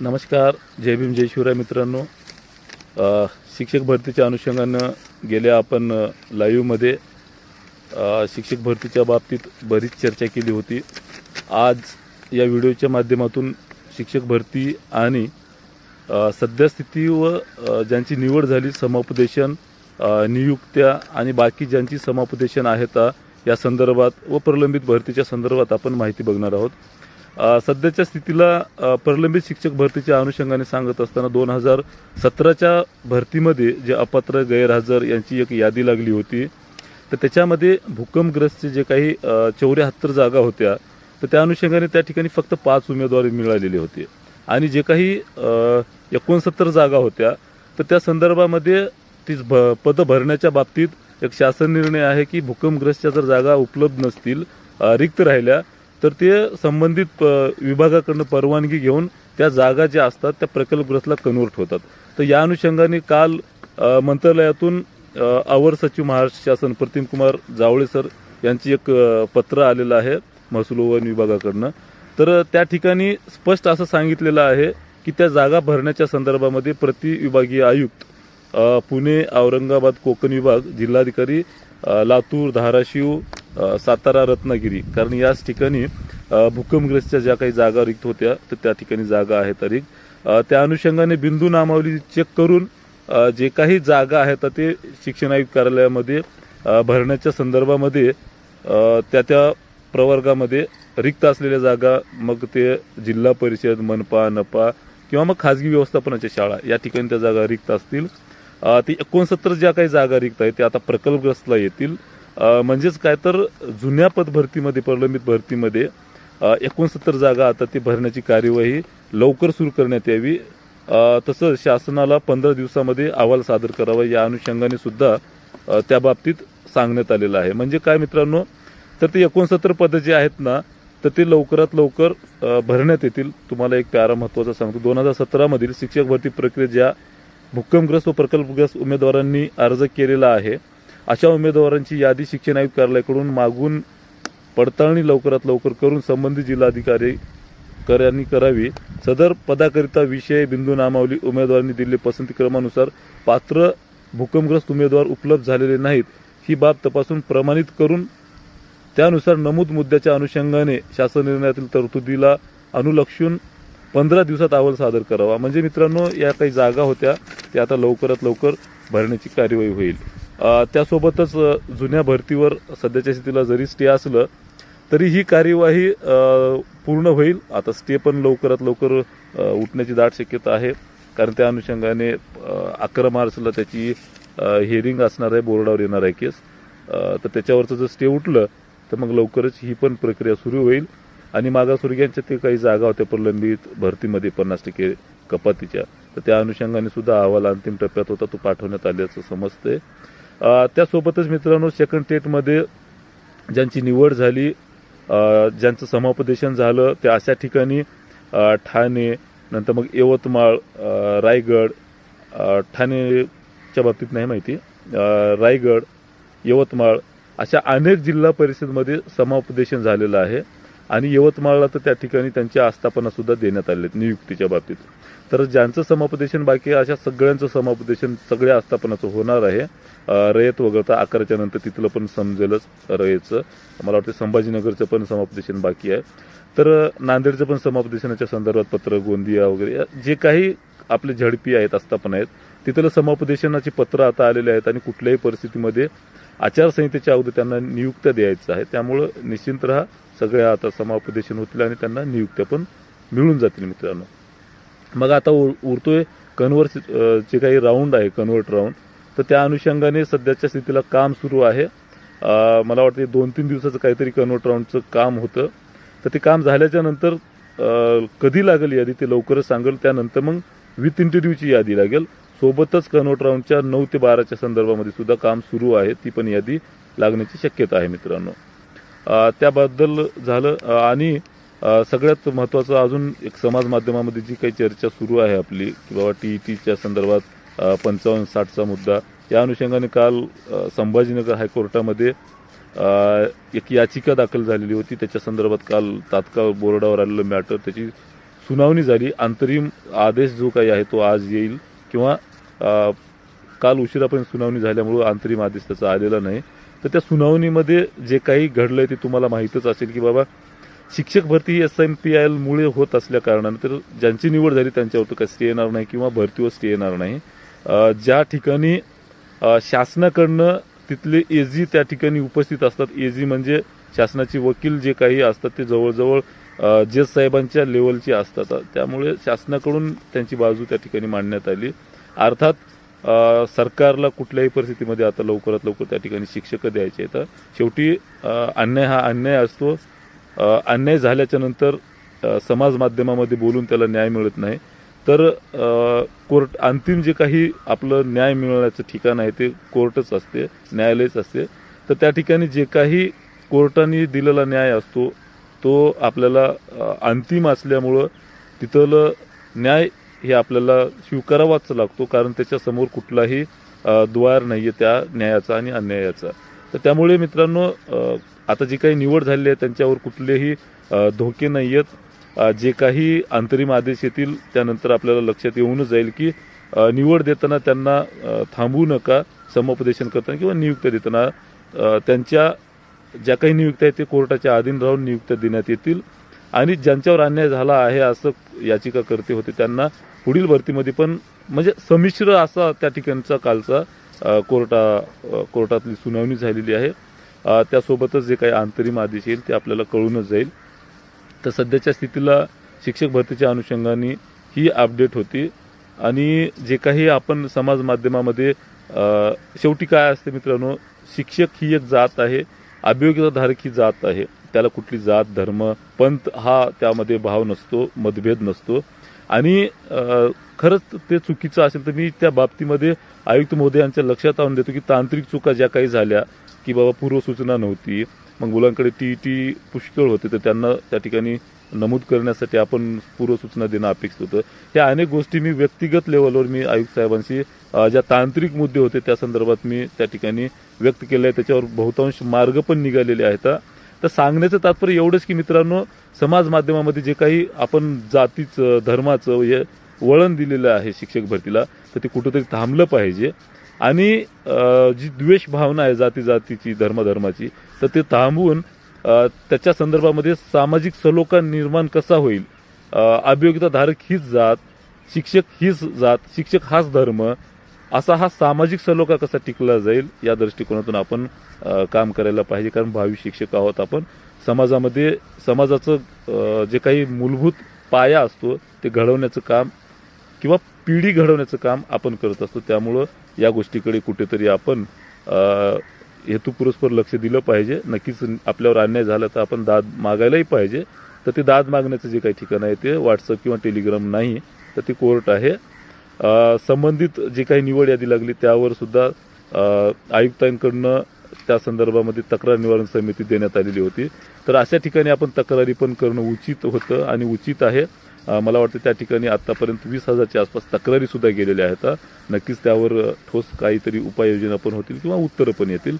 नमस्कार. जय भीम जय शिवराय मित्रांनो. शिक्षक भरतीच्या अनुषंगानं गेल्या आपण लाईव्हमध्ये शिक्षक भरतीच्या बाबतीत बरीच चर्चा केली होती. आज या व्हिडिओच्या माध्यमातून शिक्षक भरती आणि सद्यस्थिती व ज्यांची निवड झाली समुपदेशन, नियुक्त्या आणि बाकी ज्यांची समुपदेशन आहेत या संदर्भात व प्रलंबित भरतीच्या संदर्भात आपण माहिती बघणार आहोत. सध्याच्या स्थितीला प्रलंबित शिक्षक भरतीच्या अनुषंगाने सांगत असताना 2017च्या भरतीमध्ये जे अपात्र गैरहजर यांची एक यादी लागली होती, तर त्याच्यामध्ये भूकंपग्रस्तचे जे काही 74 जागा होत्या, तर त्या अनुषंगाने त्या ठिकाणी फक्त 5 उमेदवार मिळालेले होते आणि जे काही 69 जागा होत्या, तर त्या संदर्भामध्ये ती पद भरण्याच्या बाबतीत एक शासन निर्णय आहे की भूकंपग्रस्तच्या जर जागा उपलब्ध नसतील, रिक्त राहिल्या, तर ते संबंधित विभागाकडून परवानगी घेऊन त्या जागा ज्या असतात त्या प्रकल्पग्रस्तला कन्वर्ट होतात. तर या अनुषंगाने काल मंत्रालयातून अवर सचिव महाराष्ट्र शासन प्रतिम कुमार जावळे सर यांची एक पत्र आलेलं आहे महसूल वन विभागाकडनं. तर त्या ठिकाणी स्पष्ट असं सांगितलेलं आहे की त्या जागा भरण्याच्या संदर्भामध्ये प्रति विभागीय आयुक्त पुणे, औरंगाबाद, कोकण विभाग, जिल्हाधिकारी लातूर, धाराशिव, सातारा, रत्नागिरी, कारण याच ठिकाणी भूकंपग्रस्तच्या ज्या काही जागा रिक्त होत्या तर त्या ठिकाणी जागा आहेत रिक्त. त्या अनुषंगाने बिंदू नामावली चेक करून जे काही जागा आहेत ते शिक्षण आयुक्त कार्यालयामध्ये भरण्याच्या संदर्भामध्ये त्या प्रवर्गामध्ये रिक्त असलेल्या जागा, मग ते जिल्हा परिषद, मनपा, नपा किंवा मग खाजगी व्यवस्थापनाच्या शाळा या ठिकाणी त्या जागा रिक्त असतील. ती 69 ज्या काही जागा रिक्त आहेत त्या आता प्रकल्पग्रस्तला येतील. म्हणजेच काय, तर जुन्या पद भरतीमध्ये, प्रलंबित भरतीमध्ये 69 जागा आता ती भरण्याची कार्यवाही लवकर सुरू करण्यात यावी. तसं शासनाला 15 दिवसामध्ये अहवाल सादर करावा या अनुषंगाने सुद्धा त्या बाबतीत सांगण्यात आलेलं आहे. म्हणजे काय मित्रांनो, तर ते 69 पदं जे आहेत ना, तर ते लवकरात लवकर भरण्यात येतील. तुम्हाला एक प्यारा महत्त्वाचा सांगतो. 2017 मधील शिक्षक भरती प्रक्रियेत ज्या भूकंपग्रस्त व प्रकल्पग्रस्त उमेदवारांनी अर्ज केलेला आहे, अशा उमेदवारांची यादी शिक्षण आयुक्त कार्यालयाकडून मागून पडताळणी लवकरात लवकर करून संबंधित जिल्हाधिकारी करावी. सदर पदाकरिता विषय, बिंदू नामावली, उमेदवारांनी दिलेले पसंती क्रमानुसार पात्र भूकंपग्रस्त उमेदवार उपलब्ध झालेले नाहीत ही बाब तपासून प्रमाणित करून त्यानुसार नमूद मुद्द्याच्या अनुषंगाने शासन निर्णयातील तरतुदीला अनुलक्षून 15 दिवसात अहवाल सादर करावा. म्हणजे मित्रांनो, या काही जागा होत्या त्या आता लवकरात लवकर भरण्याची कार्यवाही होईल. त्यासोबतच जुन्या भरतीवर सध्याच्या स्थितीला जरी स्टे असलं तरी ही कार्यवाही पूर्ण होईल. आता स्टे पण लवकरात लवकर उठण्याची दाट शक्यता आहे, कारण त्या अनुषंगाने 11 मार्चला त्याची हिअरिंग असणार आहे, बोर्डावर येणार आहे केस. तर त्याच्यावरचं जर स्टे उठलं तर मग लवकरच ही पण प्रक्रिया सुरू होईल आणि मागासवर्गीयांच्या ते काही जागा होत्या प्रलंबित भरतीमध्ये 50% कपातीच्या, तर त्या अनुषंगाने सुद्धा अहवाल अंतिम टप्प्यात होता, तो पाठवण्यात आल्याचं समजते. त्यासोबतच मित्रांनो, सेकंड स्टेटमध्ये ज्यांची निवड झाली, ज्यांचं समुपदेशन झालं, त्या अशा ठिकाणी ठाणे, नंतर मग यवतमाळ, रायगड, ठाणेच्या बाबतीत नाही माहिती, रायगड, यवतमाळ अशा अनेक जिल्हा परिषदमध्ये समुपदेशन झालेलं आहे आणि यवतमाळला तर त्या ठिकाणी त्यांच्या आस्थापना सुद्धा देण्यात आले नियुक्तीच्या बाबतीत. तर ज्यांचं समुपदेशन बाकी आहे अशा सगळ्यांचं समुपदेशन सगळ्या आस्थापनाचं होणार आहे. रयत वगळता 11च्या नंतर तिथलं पण समजेलच रयतचं. मला वाटतं संभाजीनगरचं पण समुपदेशन बाकी आहे. तर नांदेडचं पण समुपदेशनाच्या संदर्भात पत्र, गोंदिया वगैरे जे काही आपले झडपी आहेत, आस्थापना आहेत, तिथलं समुपदेशनाची पत्र आता आलेले आहेत आणि कुठल्याही परिस्थितीमध्ये आचारसंहितेच्या अगोदर त्यांना नियुक्त्या द्यायचं आहे. त्यामुळं निश्चिंत राहा, सगळ्या आता समुपदेशन होतील आणि त्यांना नियुक्त्या पण मिळून जातील मित्रांनो. मग आता उरतोय कन्वर्ट जे काही राऊंड आहे, कन्वर्ट राऊंड, तर त्या अनुषंगाने सध्याच्या स्थितीला काम सुरू आहे. मला वाटतं 2-3 दिवसाचं काहीतरी कन्वर्ट राऊंडचं काम होतं. तर ते काम झाल्याच्या नंतर कधी लागेल यादी ते लवकरच सांगेल. त्यानंतर मग विथ इंटरव्ह्यूची यादी लागेल. सोबतच कन्वर्ट राऊंडच्या 9 ते 12च्या संदर्भामध्ये सुद्धा काम सुरू आहे, ती पण यादी लागण्याची शक्यता आहे मित्रांनो. त्याबद्दल झालं. आणि सगळ्यात महत्त्वाचं अजून एक समाज माध्यमामध्ये जी काही चर्चा सुरू आहे आपली की बाबा TETच्या संदर्भात 55-60चा मुद्दा, या अनुषंगाने काल संभाजीनगर हायकोर्टामध्ये एक याचिका दाखल झालेली होती. त्याच्या संदर्भात काल तात्काळ बोर्डावर आलेलं मॅटर, त्याची सुनावणी झाली, अंतरिम आदेश जो काही आहे तो आज येईल किंवा काल उशिरापर्यंत सुनावणी झाल्यामुळं अंतरिम आदेश त्याचा आलेला नाही. तर त्या सुनावणीमध्ये जे काही घडलंय ते तुम्हाला माहीतच असेल की बाबा शिक्षक भरती ही SIMPIL मुळे होत असल्या कारणाने तर ज्यांची निवड झाली त्यांच्यावर काही स्टे येणार नाही किंवा भरतीवर स्टे येणार नाही. ज्या ठिकाणी शासनाकडनं तिथले AG त्या ठिकाणी उपस्थित असतात, AG म्हणजे शासनाचे वकील जे काही असतात ते जवळजवळ जज साहेबांच्या लेवलचे असतात. त्यामुळे शासनाकडून त्यांची बाजू त्या ठिकाणी मांडण्यात आली. अर्थात सरकारला कुठल्याही परिस्थितीमध्ये आता लवकरात लवकर त्या ठिकाणी शिक्षक द्यायचे आहेत. शेवटी अन्याय हा अन्याय असतो. अन्याय झाल्याच्या नंतर समाज माध्यमामध्ये बोलून त्याला न्याय मिळत नाही. तर कोर्ट अंतिम जे काही आपलं न्याय मिळवण्याचं ठिकाण आहे ते कोर्टच असते, न्यायालयच असते. तर त्या ठिकाणी जे काही कोर्टाने दिलेला न्याय असतो तो आपल्याला अंतिम असल्यामुळं तिथलं न्याय हे आपल्याला स्वीकारावाच लागतो, कारण त्याच्यासमोर कुठलाही द्वार नाही आहे त्या न्यायाचा आणि अन्यायाचा. तर त्यामुळे मित्रांनो आता जी काही निवड झालेली आहे त्यांच्यावर कुठलेही धोके नाही आहेत. जे काही अंतरिम आदेश येतील त्यानंतर आपल्याला लक्षात येऊनच जाईल की निवड देताना त्यांना थांबवू नका. समुपदेशन करताना किंवा नियुक्त्या देताना त्यांच्या ज्या काही नियुक्त्या आहेत ते कोर्टाच्या अधीन राहून नियुक्त्या देण्यात येतील. आणि ज्यांच्यावर अन्याय झाला आहे असं याचिकाकर्ते होते त्यांना पुढील भरतीमध्ये पण म्हणजे संमिश्र असा त्या ठिकाणचा कालचा कोर्टातली सुनावणी झालेली आहे. त्यासोबतच जे काही अंतरिम आदेश येईल ते आपल्याला कळूनच जाईल. तर सध्याच्या स्थितीला शिक्षक भरतीच्या अनुषंगाने ही अपडेट होती. आणि जे काही आपण समाज माध्यमामध्ये शेवटी काय असते मित्रांनो, शिक्षक ही एक जात आहे, अभियोग्यताधारक ही जात आहे. त्याला कुठली जात, धर्म, पंथ हा त्यामध्ये भाव नसतो, मतभेद नसतो. आणि खरंच ते चुकीचं असेल तर मी त्या बाबतीमध्ये आयुक्त महोदयांच्या लक्षात आणून देतो की तांत्रिक चुका ज्या काही झाल्या की बाबा पूर्वसूचना नव्हती, मग मुलांकडे TET पुष्कळ होते तर त्यांना त्या ठिकाणी नमूद करण्यासाठी आपण पूर्वसूचना देणं अपेक्षित होतं. ह्या अनेक गोष्टी मी व्यक्तिगत लेवलवर मी आयुक्त साहेबांशी ज्या तांत्रिक मुद्दे होते त्या संदर्भात मी त्या ठिकाणी व्यक्त केले आहे. त्याच्यावर बहुतांश मार्ग पण निघालेले आहेत. तर सांगण्याचं तात्पर्य एवढंच की मित्रांनो, समाज माध्यमामध्ये जे काही आपण जातीचं, धर्माचं हे वळण दिलेलं आहे शिक्षक भरतीला तर ते कुठंतरी थांबलं पाहिजे. आणि जी द्वेष भावना आहे जातीची, धर्माची तर ते थांबवून त्याच्या संदर्भामध्ये सामाजिक सलोखा निर्माण कसा होईल, अभियोग्यताधारक हीच जात, शिक्षक हीच जात, शिक्षक हाच धर्म, असा हा सामाजिक सलोखा कसा टिकला जाईल या दृष्टिकोनातून आपण काम करायला पाहिजे. कारण भावी शिक्षक आहोत आपण. समाजामध्ये समाजाचं जे काही मूलभूत पाया असतो ते घडवण्याचं काम किंवा पिढी घडवण्याचं काम आपण करत असतो. त्यामुळं या गोष्टीकडे कुठेतरी आपण हेतुपुरस्पर लक्ष दिलं पाहिजे. नक्कीच आपल्यावर अन्याय झाला तर आपण दाद मागायलाही पाहिजे. तर ते दाद मागण्याचं जे काही ठिकाण आहे ते WhatsApp किंवा टेलिग्राम नाही तर ते कोर्ट आहे. संबंधित जे काही निवड यादी लागली त्यावर सुद्धा आयुक्तांकडनं त्या संदर्भामध्ये तक्रार निवारण समिती देण्यात आलेली होती. तर अशा ठिकाणी आपण तक्रारी पण करणं उचित होतं आणि उचित आहे. मला वाटतं त्या ठिकाणी आतापर्यंत 20,000च्या आसपास तक्रारी सुद्धा गेलेल्या आहेत. नक्कीच त्यावर ठोस काहीतरी उपाययोजना पण होतील किंवा उत्तरं पण येतील.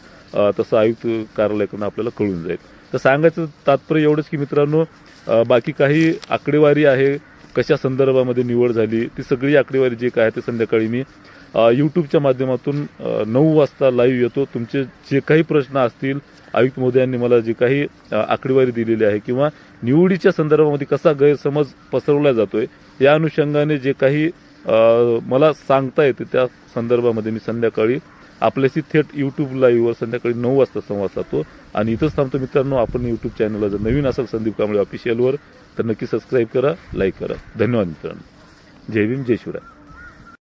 तसं आयुक्त कार्यालयाकडून आपल्याला कळून जाईल. तर सांगायचं तात्पर्य एवढंच की मित्रांनो, बाकी काही आकडेवारी आहे कशा संदर्भामध्ये निवड झाली ती सगळी आकडेवारी जे काय ते संध्याकाळी मी यूट्यूबच्या माध्यमातून 9 वाजता लाईव्ह येतो. तुमचे जे काही प्रश्न असतील, आयुक्त महोदयांनी मला जे काही आकडेवारी दिलेली आहे किंवा निवडीच्या संदर्भामध्ये कसा गैरसमज पसरवला जातोय या अनुषंगाने जे काही मला सांगता येते त्या संदर्भामध्ये मी संध्याकाळी आपल्याशी थेट यूट्यूब लाईव्हवर संध्याकाळी 9 वाजता संवाद साधतो. आणि इथंच थांबतो मित्रांनो. आपण यूट्यूब चॅनलला जर नवीन असाल संदीप कांबळे ऑफिशियलवर तर नक्की सबस्क्राईब करा, लाईक करा. धन्यवाद मित्रांनो. जय भीम, जय शिवराय.